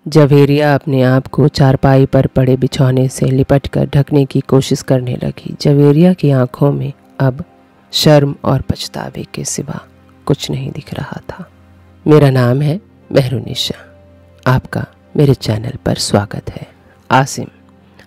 जवेरिया अपने आप को चारपाई पर पड़े बिछौने से लिपटकर ढकने की कोशिश करने लगी। जवेरिया की आंखों में अब शर्म और पछतावे के सिवा कुछ नहीं दिख रहा था। मेरा नाम है मेहरुनिशा। आपका मेरे चैनल पर स्वागत है।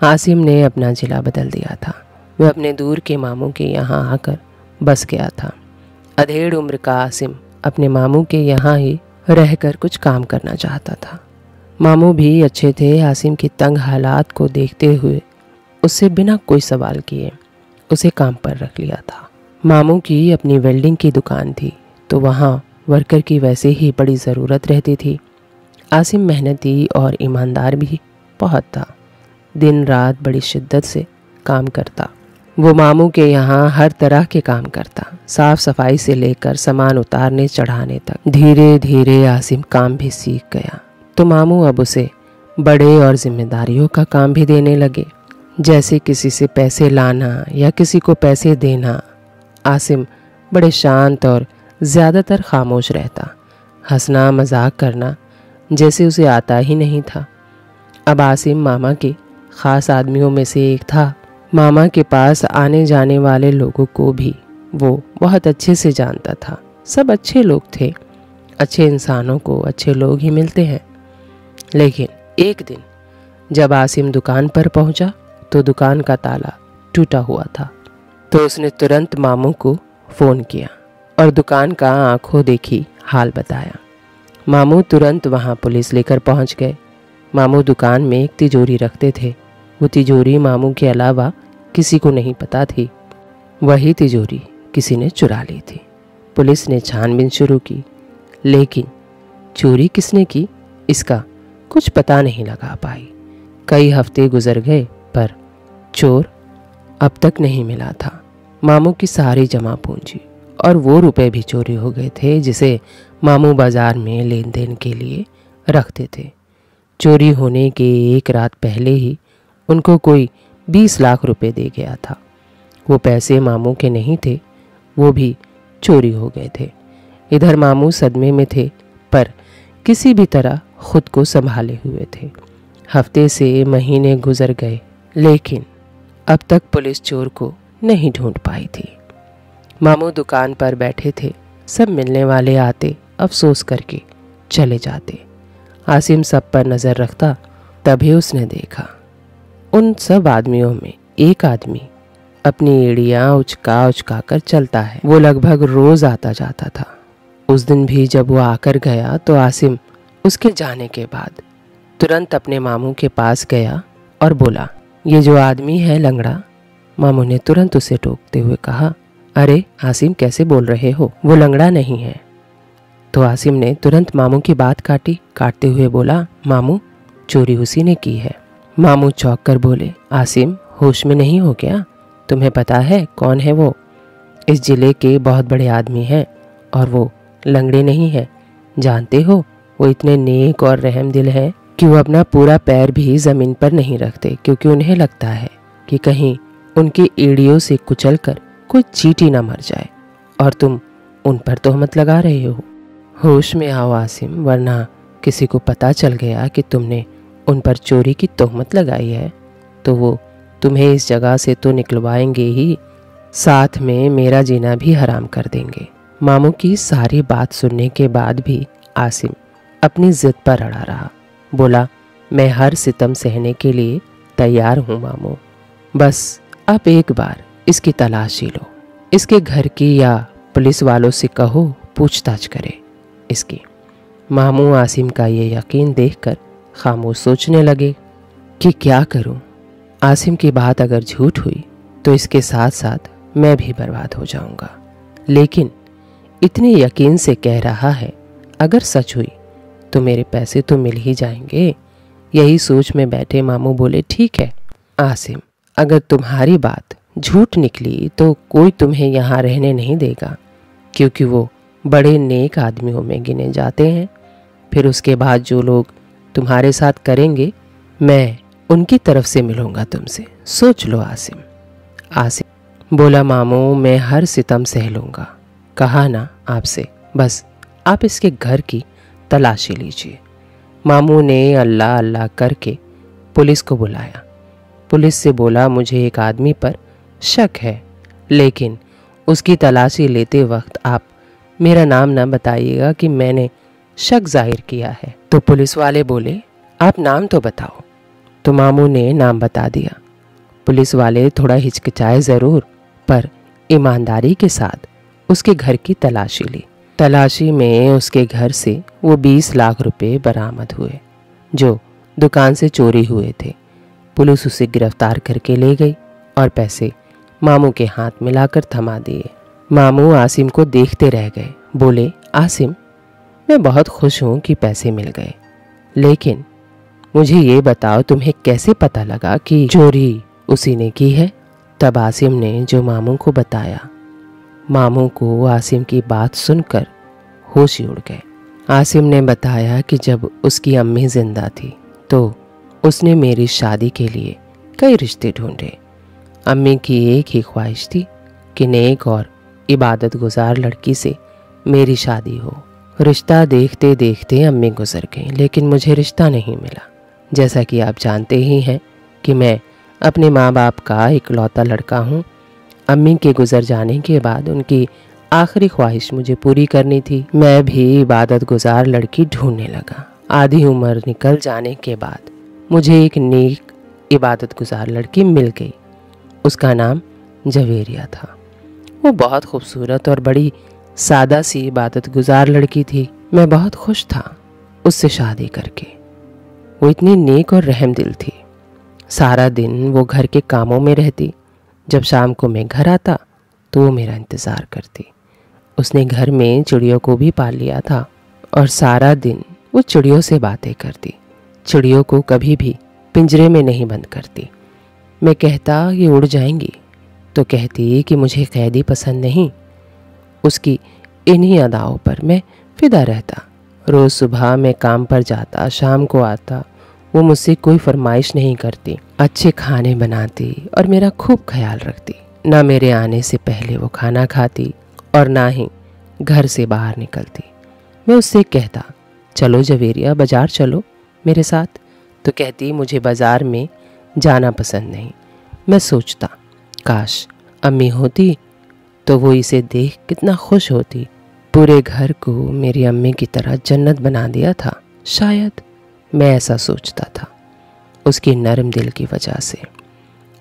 आसिम ने अपना जिला बदल दिया था। वह अपने दूर के मामू के यहाँ आकर बस गया था। अधेड़ उम्र का आसिम अपने मामू के यहाँ ही रहकर कुछ काम करना चाहता था। मामू भी अच्छे थे। आसिम की तंग हालात को देखते हुए उससे बिना कोई सवाल किए उसे काम पर रख लिया था। मामू की अपनी वेल्डिंग की दुकान थी तो वहाँ वर्कर की वैसे ही बड़ी ज़रूरत रहती थी। आसिम मेहनती और ईमानदार भी बहुत था। दिन रात बड़ी शिद्दत से काम करता। वो मामू के यहाँ हर तरह के काम करता, साफ सफाई से लेकर सामान उतारने चढ़ाने तक। धीरे धीरे आसिम काम भी सीख गया तो मामू अब उसे बड़े और जिम्मेदारियों का काम भी देने लगे, जैसे किसी से पैसे लाना या किसी को पैसे देना। आसिम बड़े शांत और ज़्यादातर खामोश रहता, हंसना मजाक करना जैसे उसे आता ही नहीं था। अब आसिम मामा के ख़ास आदमियों में से एक था। मामा के पास आने जाने वाले लोगों को भी वो बहुत अच्छे से जानता था। सब अच्छे लोग थे। अच्छे इंसानों को अच्छे लोग ही मिलते हैं। लेकिन एक दिन जब आसिम दुकान पर पहुंचा तो दुकान का ताला टूटा हुआ था। तो उसने तुरंत मामू को फ़ोन किया और दुकान का आंखों देखी हाल बताया। मामू तुरंत वहां पुलिस लेकर पहुंच गए। मामू दुकान में एक तिजोरी रखते थे। वो तिजोरी मामू के अलावा किसी को नहीं पता थी। वही तिजोरी किसी ने चुरा ली थी। पुलिस ने छानबीन शुरू की, लेकिन चोरी किसने की इसका कुछ पता नहीं लगा पाई। कई हफ्ते गुजर गए पर चोर अब तक नहीं मिला था। मामू की सारी जमा पूंजी और वो रुपए भी चोरी हो गए थे जिसे मामू बाजार में लेन देन के लिए रखते थे। चोरी होने के एक रात पहले ही उनको कोई 20 लाख रुपए दे गया था। वो पैसे मामू के नहीं थे, वो भी चोरी हो गए थे। इधर मामू सदमे में थे पर किसी भी तरह खुद को संभाले हुए थे। हफ्ते से महीने गुजर गए लेकिन अब तक पुलिस चोर को नहीं ढूंढ पाई थी। मामू दुकान पर बैठे थे। सब मिलने वाले आते, अफसोस करके चले जाते। आसिम सब पर नज़र रखता। तभी उसने देखा उन सब आदमियों में एक आदमी अपनी एड़ियाँ उचका कर चलता है। वो लगभग रोज आता जाता था। उस दिन भी जब वो आकर गया तो आसिम उसके जाने के बाद तुरंत अपने मामू के पास गया और बोला, ये जो आदमी है लंगड़ा। मामू ने तुरंत उसे टोकते हुए कहा, अरे आसिम कैसे बोल रहे हो, वो लंगड़ा नहीं है। तो आसिम ने तुरंत मामू की बात काटते हुए बोला, मामू चोरी उसी ने की है। मामू चौंक कर बोले, आसिम होश में नहीं हो क्या? तुम्हें पता है कौन है वो? इस जिले के बहुत बड़े आदमी हैं और वो लंगड़े नहीं हैं। जानते हो वो इतने नेक और रहम दिल है कि वो अपना पूरा पैर भी ज़मीन पर नहीं रखते, क्योंकि उन्हें लगता है कि कहीं उनकी एड़ियों से कुचल कर कोई चींटी ना मर जाए और तुम उन पर तोहमत लगा रहे हो। होश में आओ आसिम, वरना किसी को पता चल गया कि तुमने उन पर चोरी की तोहमत लगाई है तो वो तुम्हें इस जगह से तो निकलवाएंगे ही, साथ में मेरा जीना भी हराम कर देंगे। मामू की सारी बात सुनने के बाद भी आसिम अपनी जिद पर अड़ा रहा। बोला, मैं हर सितम सहने के लिए तैयार हूँ मामू, बस आप एक बार इसकी तलाशी लो। इसके घर की या पुलिस वालों से कहो पूछताछ करे इसकी। मामू आसिम का ये यकीन देखकर खामोश सोचने लगे कि क्या करूं। आसिम की बात अगर झूठ हुई तो इसके साथ साथ मैं भी बर्बाद हो जाऊंगा, लेकिन इतने यकीन से कह रहा है अगर सच हुई तो मेरे पैसे तो मिल ही जाएंगे। यही सोच में बैठे मामू बोले, ठीक है आसिम, अगर तुम्हारी बात झूठ निकली तो कोई तुम्हें यहाँ रहने नहीं देगा, क्योंकि वो बड़े नेक आदमियों में गिने जाते हैं। फिर उसके बाद जो लोग तुम्हारे साथ करेंगे मैं उनकी तरफ से मिलूंगा तुमसे। सोच लो आसिम बोला, मामू मैं हर सितम सह लूँगा। कहा ना आपसे, बस आप इसके घर की तलाशी लीजिए। मामू ने अल्लाह अल्लाह करके पुलिस को बुलाया। पुलिस से बोला, मुझे एक आदमी पर शक है, लेकिन उसकी तलाशी लेते वक्त आप मेरा नाम ना बताइएगा कि मैंने शक जाहिर किया है। तो पुलिस वाले बोले, आप नाम तो बताओ। तो मामू ने नाम बता दिया। पुलिस वाले थोड़ा हिचकिचाए ज़रूर, पर ईमानदारी के साथ उसके घर की तलाशी ली। तलाशी में उसके घर से वो 20 लाख रुपए बरामद हुए जो दुकान से चोरी हुए थे। पुलिस उसे गिरफ्तार करके ले गई और पैसे मामू के हाथ में लाकर थमा दिए। मामू आसिम को देखते रह गए। बोले, आसिम, मैं बहुत खुश हूँ कि पैसे मिल गए, लेकिन मुझे ये बताओ तुम्हें कैसे पता लगा कि चोरी उसी ने की है? तब आसिम ने जो मामू को बताया, मामू को आसिम की बात सुनकर होश ही उड़ गए। आसिम ने बताया कि जब उसकी अम्मी जिंदा थी तो उसने मेरी शादी के लिए कई रिश्ते ढूंढे। अम्मी की एक ही ख्वाहिश थी कि नेक और इबादत गुजार लड़की से मेरी शादी हो। रिश्ता देखते देखते अम्मी गुजर गई, लेकिन मुझे रिश्ता नहीं मिला। जैसा कि आप जानते ही हैं कि मैं अपने माँ बाप का इकलौता लड़का हूँ। अम्मी के गुजर जाने के बाद उनकी आखिरी ख्वाहिश मुझे पूरी करनी थी। मैं भी इबादत गुजार लड़की ढूंढने लगा। आधी उम्र निकल जाने के बाद मुझे एक नेक इबादत गुजार लड़की मिल गई। उसका नाम जवेरिया था। वो बहुत खूबसूरत और बड़ी सादा सी इबादत गुजार लड़की थी। मैं बहुत खुश था उससे शादी करके। वो इतनी नेक और रहम दिल थी। सारा दिन वो घर के कामों में रहती। जब शाम को मैं घर आता तो वो मेरा इंतज़ार करती। उसने घर में चिड़ियों को भी पाल लिया था और सारा दिन वो चिड़ियों से बातें करती। चिड़ियों को कभी भी पिंजरे में नहीं बंद करती। मैं कहता ये उड़ जाएंगी तो कहती कि मुझे कैदी पसंद नहीं। उसकी इन्हीं अदाओं पर मैं फिदा रहता। रोज़ सुबह मैं काम पर जाता, शाम को आता। वो मुझसे कोई फरमाइश नहीं करती। अच्छे खाने बनाती और मेरा खूब ख्याल रखती। ना मेरे आने से पहले वो खाना खाती और ना ही घर से बाहर निकलती। मैं उससे कहता, चलो जवेरिया, बाज़ार चलो मेरे साथ। तो कहती, मुझे बाज़ार में जाना पसंद नहीं। मैं सोचता, काश अम्मी होती तो वो इसे देख कितना खुश होती। पूरे घर को मेरी अम्मी की तरह जन्नत बना दिया था। शायद मैं ऐसा सोचता था उसकी नरम दिल की वजह से।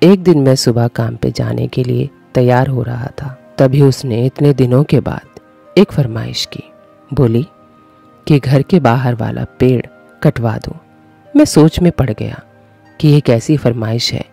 एक दिन मैं सुबह काम पे जाने के लिए तैयार हो रहा था, तभी उसने इतने दिनों के बाद एक फरमाइश की। बोली कि घर के बाहर वाला पेड़ कटवा दूं। मैं सोच में पड़ गया कि ये कैसी फरमाइश है,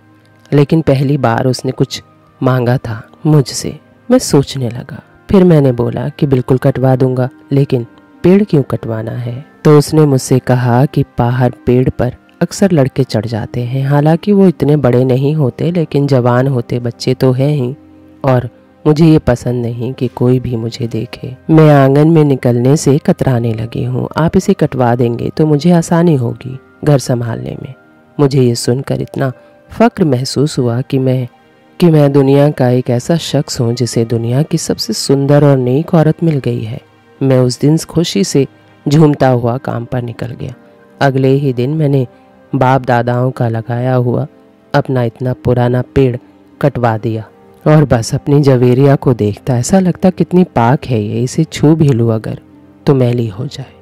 लेकिन पहली बार उसने कुछ मांगा था मुझसे। मैं सोचने लगा। फिर मैंने बोला कि बिल्कुल कटवा दूंगा, लेकिन पेड़ क्यों कटवाना है? तो उसने मुझसे कहा कि बाहर पेड़ पर अक्सर लड़के चढ़ जाते हैं। हालांकि वो इतने बड़े नहीं होते, लेकिन जवान होते बच्चे तो हैं ही, और मुझे ये पसंद नहीं कि कोई भी मुझे देखे। मैं आंगन में निकलने से कतराने लगी हूँ। आप इसे कटवा देंगे तो मुझे आसानी होगी घर संभालने में। मुझे ये सुनकर इतना फक्र महसूस हुआ कि मैं दुनिया का एक ऐसा शख्स हूँ जिसे दुनिया की सबसे सुंदर और नेक औरत मिल गई है। मैं उस दिन खुशी से झूमता हुआ काम पर निकल गया। अगले ही दिन मैंने बाप दादाओं का लगाया हुआ अपना इतना पुराना पेड़ कटवा दिया और बस अपनी जवेरिया को देखता ऐसा लगता कितनी पाक है ये, इसे छू भी लूँ अगर तो मैली हो जाए।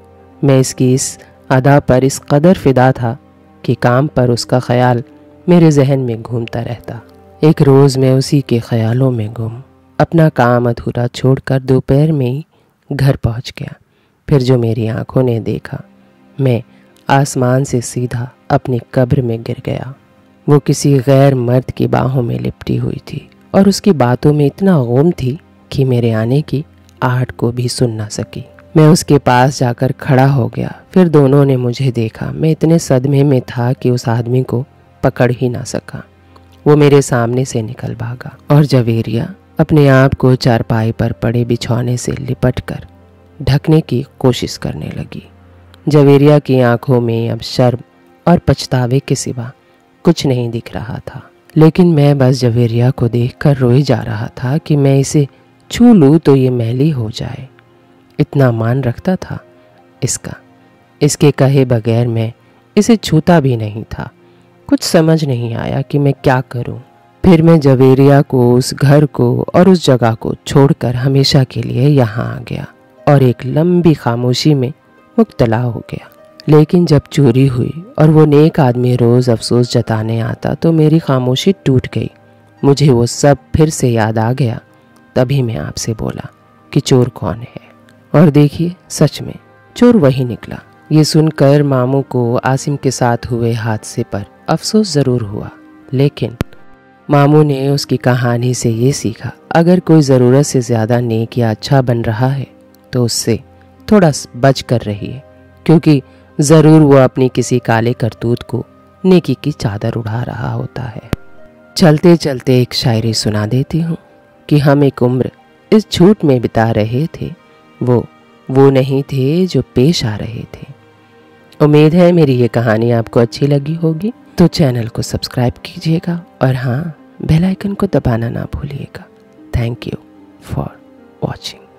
मैं इसकी इस अदा पर इस कदर फिदा था कि काम पर उसका ख्याल मेरे जहन में घूमता रहता। एक रोज़ मैं उसी के ख्यालों में गुम अपना काम अधूरा छोड़कर दोपहर में ही घर पहुंच गया। फिर जो मेरी आंखों ने देखा, मैं आसमान से सीधा अपनी कब्र में गिर गया। वो किसी गैर मर्द की बाहों में लिपटी हुई थी और उसकी बातों में इतना गुम थी कि मेरे आने की आहट को भी सुन ना सकी। मैं उसके पास जाकर खड़ा हो गया। फिर दोनों ने मुझे देखा। मैं इतने सदमे में था कि उस आदमी को पकड़ ही ना सका। वो मेरे सामने से निकल भागा और जवेरिया अपने आप को चारपाई पर पड़े बिछौने से लिपटकर ढकने की कोशिश करने लगी। जवेरिया की आंखों में अब शर्म और पछतावे के सिवा कुछ नहीं दिख रहा था, लेकिन मैं बस जवेरिया को देखकर रोए जा रहा था कि मैं इसे छू लूँ तो ये मैली हो जाए। इतना मान रखता था इसका। इसके कहे बगैर मैं इसे छूता भी नहीं था। कुछ समझ नहीं आया कि मैं क्या करूं। फिर मैं जवेरिया को, उस घर को और उस जगह को छोड़कर हमेशा के लिए यहाँ आ गया और एक लंबी खामोशी में मुब्तला हो गया। लेकिन जब चोरी हुई और वो नेक आदमी रोज़ अफसोस जताने आता तो मेरी खामोशी टूट गई। मुझे वो सब फिर से याद आ गया। तभी मैं आपसे बोला कि चोर कौन है। और देखिए, सच में चोर वही निकला। ये सुनकर मामू को आसिम के साथ हुए हादसे पर अफसोस ज़रूर हुआ, लेकिन मामू ने उसकी कहानी से ये सीखा, अगर कोई ज़रूरत से ज़्यादा नेक या अच्छा बन रहा है तो उससे थोड़ा बच कर रहिए, क्योंकि ज़रूर वो अपनी किसी काले करतूत को नेकी की चादर उड़ा रहा होता है। चलते चलते एक शायरी सुना देती हूँ कि हम एक उम्र इस झूठ में बिता रहे थे, वो नहीं थे जो पेश आ रहे थे। उम्मीद है मेरी ये कहानी आपको अच्छी लगी होगी, तो चैनल को सब्सक्राइब कीजिएगा और हाँ, बेल आइकन को दबाना ना भूलिएगा। Thank you for watching.